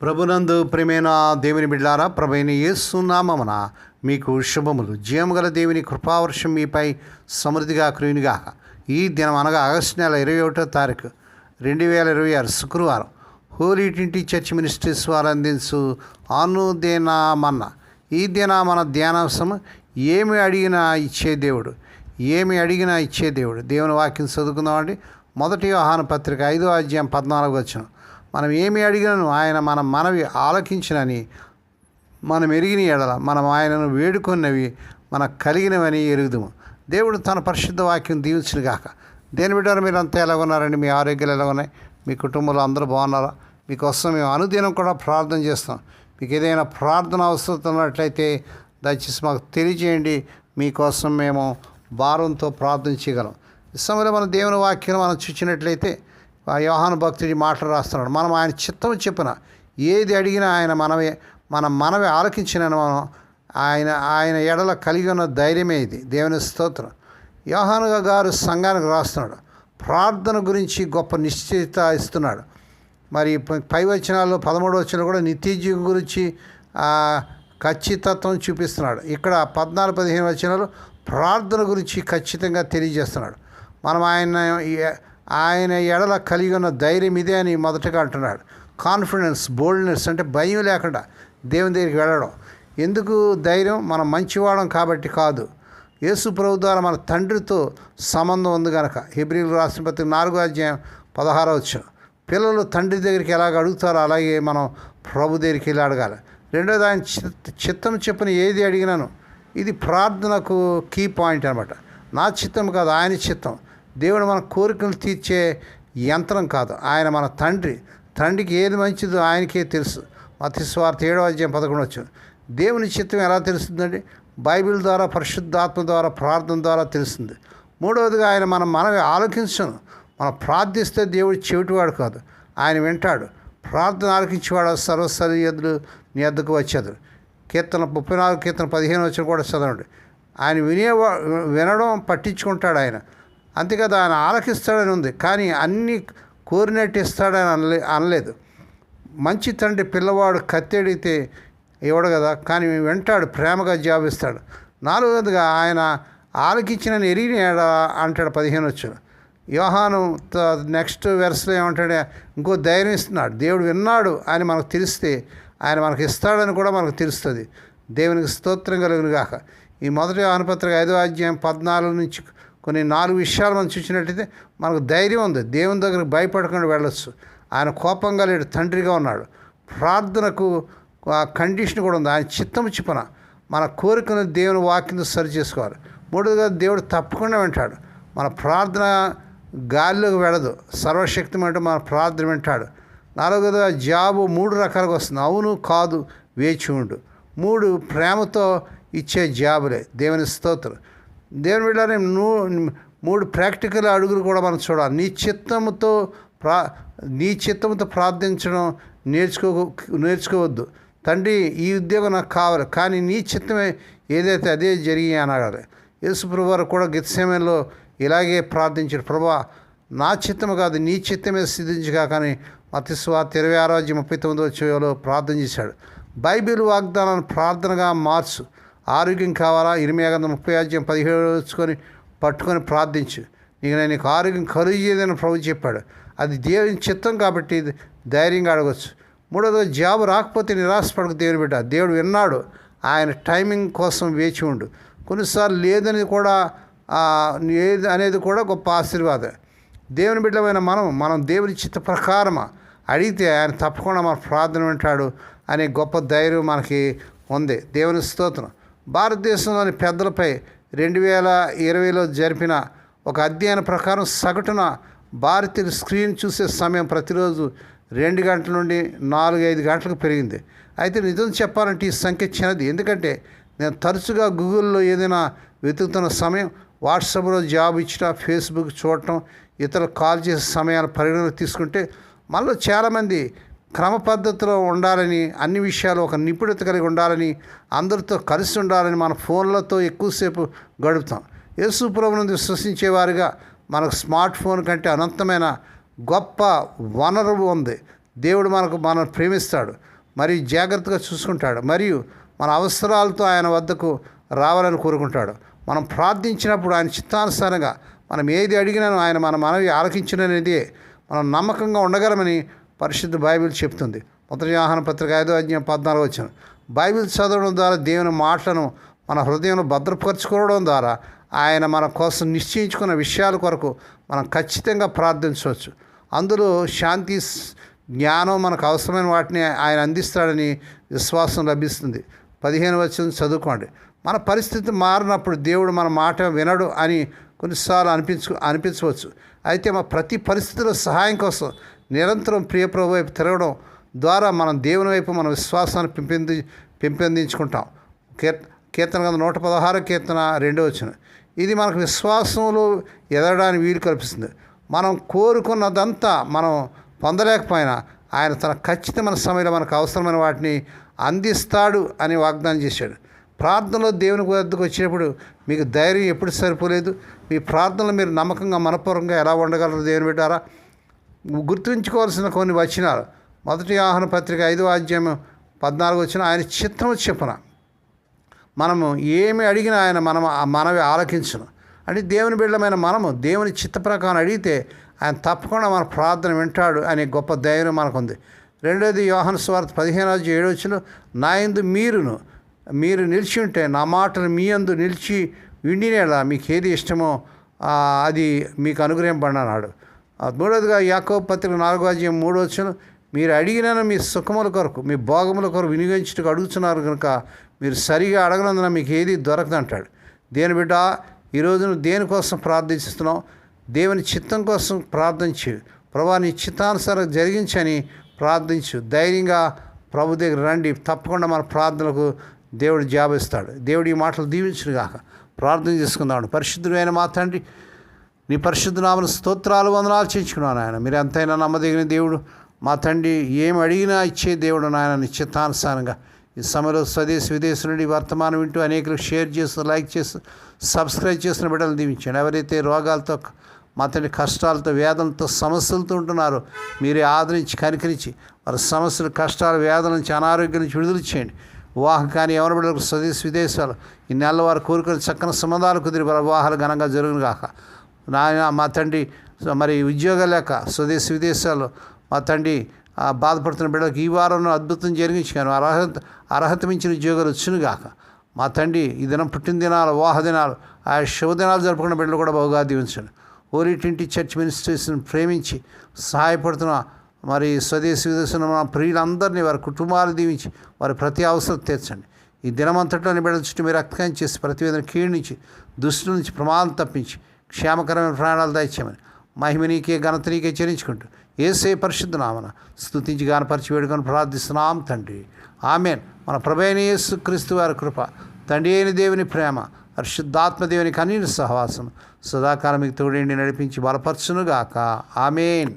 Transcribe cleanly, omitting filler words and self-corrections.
ప్రభునందు ప్రియమైన దేవుని బిడ్డారా, ప్రభువైన యేసు నామమున మీకు శుభములు. జీవముగల దేవుని కృపావర్షం మీపై సమృద్ధిగా కురియునుగాక. ఈ దినం అనగా ఆగస్టు నెల 21వ తారీఖు 2026 శుక్రవారం హోలీ ట్రినిటీ చర్చ్ మినిస్ట్రీస్ వారు అందించు అనుదినమన్న. ఈ దిన మన ధ్యానాంశం ఏమి అడిగినా ఇచ్చే దేవుడు. ఏమి అడిగినా ఇచ్చే దేవుడు. దేవుని వాక్యం చదువుకుందామండి. 1 యోహాను పత్రిక 5వ అధ్యాయం 14వ వచనం. మనం ఏమి అడిగినను ఆయన మన మనవి ఆలకించినని మనం ఎరిగిన ఎడల మనం ఆయనను వేడుకొన్నవి మనకు కలిగినవని ఎరుగుదుము. దేవుడు తన పరిశుద్ధ వాక్యం దీవించును గాక. దేని బిడ్డారు మీరు అంతా ఎలా ఉన్నారండి? మీ ఆరోగ్యాలు ఎలా ఉన్నాయి? మీ కుటుంబంలో అందరూ బాగున్నారా? మీకోసం మేము అనుదినం కూడా ప్రార్థన చేస్తాం. మీకు ఏదైనా ప్రార్థన అవసరం ఉన్నట్లయితే దయచేసి మాకు తెలియజేయండి. మీకోసం మేము భారంతో ప్రార్థన చేయగలం. ఈ సమయంలో మన దేవుని వాక్యం మనం చూసినట్లయితే యోహాను భక్తుడి మాటలు రాస్తున్నాడు. మనం ఆయన చిత్తం చెప్పిన ఏది అడిగినా ఆయన మన మనవి ఆలకించిన మనం ఆయన ఎడల కలిగి ఉన్న ధైర్యమే ఇది. దేవుని స్తోత్రం. యోహాను గారు సంఘానికి రాస్తున్నాడు. ప్రార్థన గురించి గొప్ప నిశ్చయిత ఇస్తున్నాడు. మరి పై వచనాల్లో 13వ వచనంలో కూడా నిత్యజీవం గురించి ఖచ్చితత్వం చూపిస్తున్నాడు. ఇక్కడ 14-15 వచనాలు ప్రార్థన గురించి ఖచ్చితంగా తెలియజేస్తున్నాడు. మనం ఆయన ఎడల కలిగి ఉన్న ధైర్యం ఇదే అని మొదటగా అంటున్నాడు. కాన్ఫిడెన్స్, బోల్డ్నెస్ అంటే భయం లేకుండా దేవుని దగ్గరికి వెళ్ళడం. ఎందుకు ధైర్యం? మనం మంచివాడం కాబట్టి కాదు. యేసు ప్రభు ద్వారా మన తండ్రితో సంబంధం ఉంది కనుక. హెబ్రీయులకు రాసిన పత్రిక 4వ అధ్యాయం 16వ వచనం. పిల్లలు తండ్రి దగ్గరికి ఎలాగ అడుగుతారో అలాగే మనం ప్రభు దగ్గరికి వెళ్ళి అడగాలి. రెండోది, ఆయన చిత్తం చెప్పిన ఏది అడిగినాను. ఇది ప్రార్థనకు కీ పాయింట్ అనమాట. నా చిత్తం కాదు, ఆయన చిత్తం. దేవుడు మన కోరికలు తీర్చే యంత్రం కాదు. ఆయన మన తండ్రికి ఏది మంచిదో ఆయనకే తెలుసు. మత్తయి సువార్త 7వ అధ్యాయం 11వ వచనం. దేవుని చిత్తం ఎలా తెలుస్తుందండి? బైబిల్ ద్వారా, పరిశుద్ధాత్మ ద్వారా, ప్రార్థన ద్వారా తెలుస్తుంది. మూడవదిగా ఆయన మనవి ఆలోకించను. మనం ప్రార్థిస్తే దేవుడు చెవిటివాడు కాదు, ఆయన వింటాడు. ప్రార్థన ఆలకించేవాడు సర్వసరిహద్దులు నీ వద్దకు వచ్చేది. కీర్తన 34:15 వచనం కూడా చదవండి. ఆయన వినడం పట్టించుకుంటాడు ఆయన. అంతేకాదు, ఆయన ఆలకిస్తాడని ఉంది, కానీ అన్నీ కోరినట్టు ఇస్తాడని అనలేదు. మంచి తండ్రి పిల్లవాడు కత్తి అడిగితే ఇవ్వడు కదా, కానీ వెంటాడు, ప్రేమగా జవాబిస్తాడు. 4వదిగా ఆయన ఆలకించిన ఎరిగిన అంటాడు 15 వచ్చాడు. యోహాను నెక్స్ట్ వెర్స్లో ఏమంటాడు? ఇంకో ధైర్యం ఇస్తున్నాడు. దేవుడు విన్నాడు అని మనకు తెలిస్తే ఆయన మనకు ఇస్తాడని కూడా మనకు తెలుస్తుంది. దేవునికి స్తోత్రం కలుగును గాక. ఈ 1 యోహాను పత్రిక 5వ అధ్యాయం 14 నుంచి కొన్ని 4 విషయాలు మనం చూసినట్టయితే మనకు ధైర్యం ఉంది. దేవుని దగ్గరకు భయపడకుండా వెళ్ళొచ్చు. ఆయన కోపంగా లేడు, తండ్రిగా ఉన్నాడు. ప్రార్థనకు కండిషన్ కూడా ఉంది. ఆయన చిత్తము చొప్పున మన కోరికను దేవుని వాక్యంతో సరి చేసుకోవాలి. మూడవదిగా, దేవుడు తప్పకుండా వింటాడు. మన ప్రార్థన గాలిలోకి వెళ్ళదు. సర్వశక్తిమంటూ మన ప్రార్థన వింటాడు. 4వదిగా, జాబు 3 రకాలుగా వస్తుంది. అవును, కాదు, వేచి ఉండు. 3 ప్రేమతో ఇచ్చే జాబులే. దేవుని స్తోత్రం. దేవుని బిడ్డలారా, 3 ప్రాక్టికల్ అడుగులు కూడా మనం చూడాలి. నీ చిత్తంతో ప్రార్థించడం నేర్చుకోవద్దు. తండ్రి, ఈ ఉద్యోగం నాకు కావాలి, కానీ నీ చిత్తమే ఏదైతే అదే జరిగి అనాలి. యేసు ప్రభువారు కూడా గెత్సేమనేలో ఇలాగే ప్రార్థించాడు. ప్రభువా, నా చిత్తము కాదు, నీ చిత్తమే సిద్ధించగా. కానీ మత్తయి సువార్త 26వ అధ్యాయం 39వ వచనంలో ప్రార్థన చేశాడు. బైబిల్ వాగ్దానాన్ని ప్రార్థనగా మార్చు. ఆరోగ్యం కావాలా? ఇర్మీయా గ్రంథం 30వ అధ్యాయం 17 పట్టుకొని ప్రార్థించు. నీకు ఆరోగ్యం కలుగజేయదని ప్రభు చెప్పాడు. అది దేవుని చిత్తం కాబట్టి ధైర్యంగా అడగవచ్చు. మూడవది, జాబు రాకపోతే నిరాశపడకు దేవుని బిడ్డ. దేవుడు విన్నాడు. ఆయన టైమింగ్ కోసం వేచి ఉండు. కొన్నిసార్లు లేదని కూడా అనేది కూడా గొప్ప ఆశీర్వాదం. దేవుని బిడ్డమైన మనం దేవుని చిత్త ప్రకారం అడిగితే ఆయన తప్పకుండా మన ప్రార్థన వింటాడు అనే గొప్ప ధైర్యం మనకి ఉంది. దేవుని స్తోత్రం. భారతదేశంలోని పెద్దలపై 2020లో జరిపిన ఒక అధ్యయనం ప్రకారం సగటున భారతీయులు స్క్రీన్ చూసే సమయం ప్రతిరోజు 2 గంటల నుండి 4-5 గంటలకు పెరిగింది. అయితే నిజం చెప్పాలంటే ఈ సంఖ్య చిన్నది. ఎందుకంటే నేను తరచుగా గూగుల్లో ఏదైనా వెతుకుతున్న సమయం, వాట్సాప్లో జాబ్ ఇచ్చిన, ఫేస్బుక్ చూడటం, ఇతరులు కాల్ చేసే సమయాలు పరిగణలోకి తీసుకుంటే మనలో చాలామంది క్రమ పద్ధతిలో ఉండాలని, అన్ని విషయాలు ఒక నిపుణత కలిగి ఉండాలని, అందరితో కలిసి ఉండాలని మన ఫోన్లతో ఎక్కువసేపు గడుపుతాం. యేసు ప్రభువును విశ్వసించేవారుగా మనకు స్మార్ట్ ఫోన్ కంటే అనంతమైన గొప్ప వనరు ఉంది. దేవుడు మనల్ని ప్రేమిస్తాడు. మరియు జాగ్రత్తగా చూసుకుంటాడు. మరియు మన అవసరాలతో ఆయన వద్దకు రావాలని కోరుకుంటాడు. మనం ప్రార్థించినప్పుడు ఆయన చిత్తానుసారంగా మనం ఏది అడిగినానో ఆయన మన మనవి ఆలకించినదే మనం నమ్మకంగా ఉండగలమని పరిశుద్ధ బైబిల్ చెప్తుంది. 1 యోహాను పత్రిక 5:14 వచ్చిన బైబిల్ చదవడం ద్వారా దేవుని మాటలను మన హృదయంలో భద్రపరచుకోవడం ద్వారా ఆయన మన కోసం నిశ్చయించుకున్న విషయాల కొరకు మనం ఖచ్చితంగా ప్రార్థించవచ్చు. అందులో శాంతి, జ్ఞానం, మనకు అవసరమైన వాటిని ఆయన అందిస్తాడని విశ్వాసం లభిస్తుంది. 15 వచనం చదువుకోండి. మన పరిస్థితి మారినప్పుడు దేవుడు మన మాట వినడు అని కొన్నిసార్లు అనిపించవచ్చు. అయితే మా ప్రతి పరిస్థితిలో సహాయం కోసం నిరంతరం ప్రియప్రభు వైపు తిరగడం ద్వారా మనం దేవుని వైపు మన విశ్వాసాన్ని పెంపొందించుకుంటాం. కీర్తన గ్రంథం 116 కీర్తన 2వ వచనం. ఇది మనకు విశ్వాసంలో ఎదగడానికి వీలు కల్పిస్తుంది. మనం కోరుకున్నదంతా మనం పొందలేకపోయినా ఆయన తన ఖచ్చితమైన సమయంలో మనకు అవసరమైన వాటిని అందిస్తాడు అని వాగ్దానం చేశాడు. ప్రార్థనలో దేవుని వద్దకు వచ్చినప్పుడు మీకు ధైర్యం ఎప్పుడు సరిపోలేదు. మీ ప్రార్థనలు మీరు నమ్మకంగా మనపూర్వకంగా ఎలా ఉండగలరు దేవుని బిడ్డారా? గుర్తుంచుకోవాల్సిన కొన్ని వచనాలు. 1 యోహాను పత్రిక 5:14 వచ్చిన ఆయన చిత్తం చెప్పున మనము ఏమి అడిగినా ఆయన మనవి ఆలకించును. అంటే దేవుని బిడ్డలమైన మనము దేవుని చిత్త ప్రకారం అడిగితే ఆయన తప్పకుండా మన ప్రార్థన వింటాడు అనే గొప్ప ధైర్యం మనకుంది. 2 యోహాను సువార్త 15:7 నా యందు మీరు నిలిచి ఉంటే నా మాటలు మీ యందు నిలిచి విండినేలా మీకు ఏది ఇష్టమో అది మీకు అనుగ్రహింపబడినాడు. 3వదిగా యాకోబు పత్రిక 4:3 మీరు అడిగినను మీ సుఖముల కొరకు మీ భోగముల కొరకు వినియోగించుటకు అడుగుతున్నారు కనుక మీరు సరిగా అడగనందున మీకు ఏది దొరకదు అంటాడు. దేని బిడ్డ, ఈరోజు నువ్వు దేనికోసం ప్రార్థిస్తున్నావు? దేవుని చిత్తం కోసం ప్రార్థించు. ప్రభువా నీ చిత్తానుసారం జరిగించని ప్రార్థించు. ధైర్యంగా ప్రభు దగ్గర రండి. తప్పకుండా మన ప్రార్థనలకు దేవుడు జవాబిస్తాడు. దేవుడు ఈ మాటలు దీవించును గాక. ప్రార్థన చేసుకుందాం. పరిశుద్ధుడైన మా తండ్రి, నీ పరిశుద్ధ నామమున స్తోత్రాలు, వందనాలు చేయించుకున్నాను ఆయన. మీరు ఎంతైనా నమ్మదగిన దేవుడు మా తండ్రి. ఏమి అడిగినా ఇచ్చే దేవుడు నాయన. నిశ్చితానుసారంగా ఈ సమయంలో స్వదేశ విదేశం నుండి వర్తమానం వింటూ అనేకులకు షేర్ చేస్తూ, లైక్ చేస్తూ, సబ్స్క్రైబ్ చేసిన బిడ్డలు దీవించండి. ఎవరైతే రోగాలతో, మా తండ్రి కష్టాలతో, వేదనతో, సమస్యలతో ఉంటున్నారో మీరే ఆదరించి కనికరించి వారి సమస్యలు, కష్టాలు, వేదన నుంచి, అనారోగ్యం నుంచి విడుదల చేయండి. వివాహం కానీ ఎవరి బిడ్డలకు స్వదేశ విదేశాలు ఈ నెల వారు కోరుకొని చక్కని సంబంధాలు కుదిరి వారి వివాహాలు ఘనంగా జరుగును గాక. నాయన మా తండ్రి, మరి ఉద్యోగాలు లేక స్వదేశ విదేశాల్లో మా తండ్రి బాధపడుతున్న బిడ్డలకు ఈ వారంలో అద్భుతం జరిగించాను. అర్హత మించిన ఉద్యోగాలు వచ్చునుగాక. మా తండ్రి ఈ దినం పుట్టినదినాలు, వివాహ దినాలు, ఆ శుభదినాలు జరుపుకున్న బిడ్డలు కూడా బహుగా దీవించండి. హోలీ ట్రింటీ చర్చ్ మినిస్ట్రీస్ని ప్రేమించి సహాయపడుతున్న మరి స్వదేశ విదేశంలో మన ప్రియులందరినీ వారి కుటుంబాలు దీవించి వారి ప్రతి అవసరం తీర్చండి. ఈ దినమంతట్లోని బిడ్డల చుట్టూ మీరు రక్తం చేసి ప్రతివేదన కీడించి దుష్టుల నుంచి ప్రమాదం తప్పించి క్షేమకరమైన ప్రాణాలు దయచేయమని మహిమ నీకే, ఘనత నీకే చెల్లించుకుంటూ యేసే పరిశుద్ధ నామమున స్తుతించి గానపరిచి వేడుకొని ప్రార్థిస్తున్నాం తండ్రి. ఆమేన్. మన ప్రభువైన యేసు క్రీస్తు వారి కృప, తండ్రి అయిన దేవుని ప్రేమ, పరిశుద్ధాత్మ దేవుని కన్నీటి సహవాసం సదాకాలం మీకు తోడేండి నడిపించి బలపరచునుగాక. ఆమేన్.